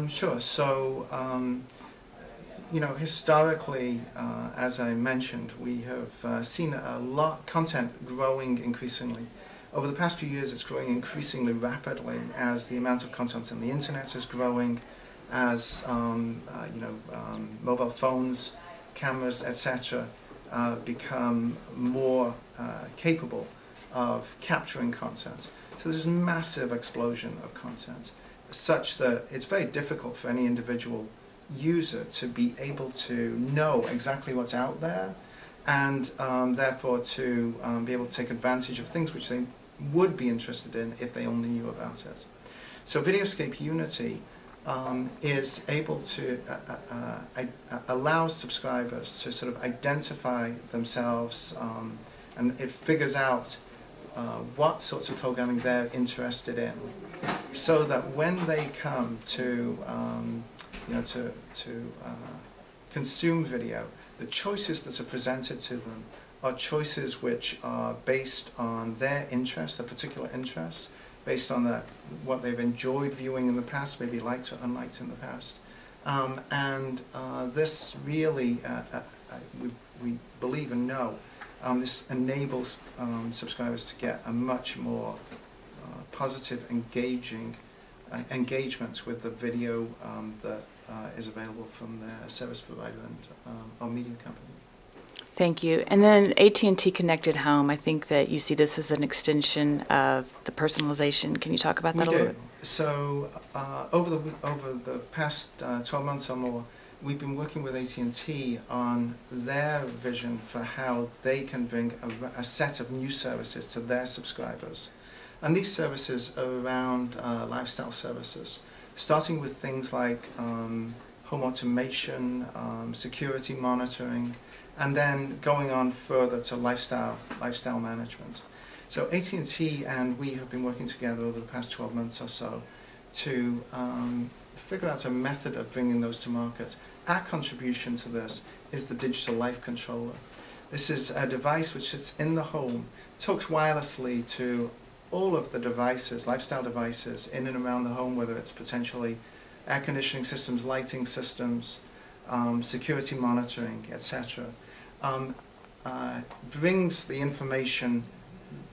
Sure. So, historically, as I mentioned, we have seen a lot content growing increasingly. Over the past few years, it's growing increasingly rapidly as the amount of content on the internet is growing, as mobile phones, cameras, etc., become more capable of capturing content. So there's a massive explosion of content, such that it's very difficult for any individual user to be able to know exactly what's out there, and therefore to be able to take advantage of things which they would be interested in if they only knew about it. So Videoscape Unity is able to allow subscribers to sort of identify themselves, and it figures out what sorts of programming they're interested in, so that when they come to consume video, the choices that are presented to them are choices which are based on their interests, their particular interests, based on what they've enjoyed viewing in the past, maybe liked or unliked in the past. This really, we believe and know, this enables subscribers to get a much more positive, engagement with the video that is available from their service provider and or media company. Thank you. And then AT&T Connected Home, I think that you see this as an extension of the personalization. Can you talk about that a little bit? So over the past 12 months or more, we've been working with AT&T on their vision for how they can bring a set of new services to their subscribers. And these services are around lifestyle services, starting with things like home automation, security monitoring, and then going on further to lifestyle management. So AT&T and we have been working together over the past 12 months or so to figure out a method of bringing those to market. Our contribution to this is the Digital Life Controller. This is a device which sits in the home, talks wirelessly to all of the devices, lifestyle devices, in and around the home, whether it's potentially air conditioning systems, lighting systems, security monitoring, etc. Brings the information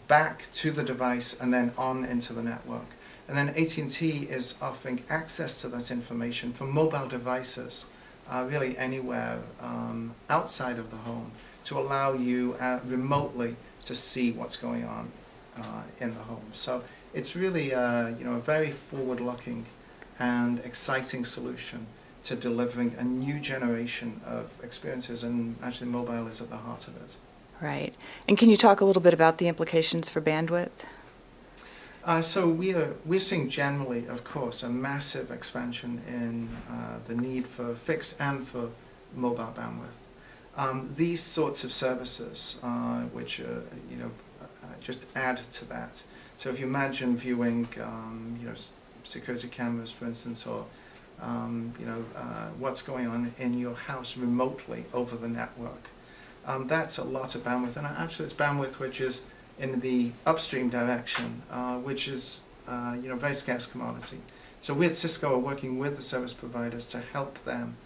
back to the device and then on into the network. And then AT&T is offering access to that information for mobile devices, really anywhere outside of the home, to allow you remotely to see what's going on in the home. So it's really a very forward-looking and exciting solution to delivering a new generation of experiences, and actually mobile is at the heart of it. Right. And can you talk a little bit about the implications for bandwidth? So we're seeing generally, of course, a massive expansion in the need for fixed and for mobile bandwidth. These sorts of services, which just add to that. So if you imagine viewing, security cameras, for instance, or what's going on in your house remotely over the network, that's a lot of bandwidth, and actually it's bandwidth which is in the upstream direction, which is very scarce commodity. So we at Cisco are working with the service providers to help them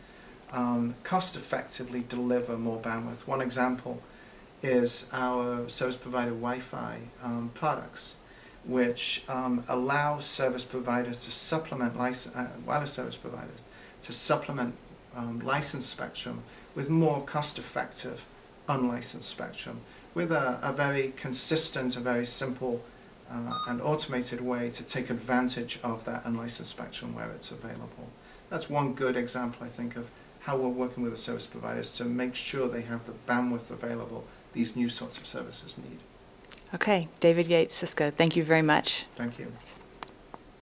cost effectively deliver more bandwidth. One example is our service provider Wi-Fi products, which allows service providers to supplement wireless service providers to supplement licensed spectrum with more cost-effective unlicensed spectrum, with a very consistent, a very simple and automated way to take advantage of that unlicensed spectrum where it's available. That's one good example, I think, of how we're working with the service providers to make sure they have the bandwidth available these new sorts of services need. Okay, David Yates, Cisco, thank you very much. Thank you.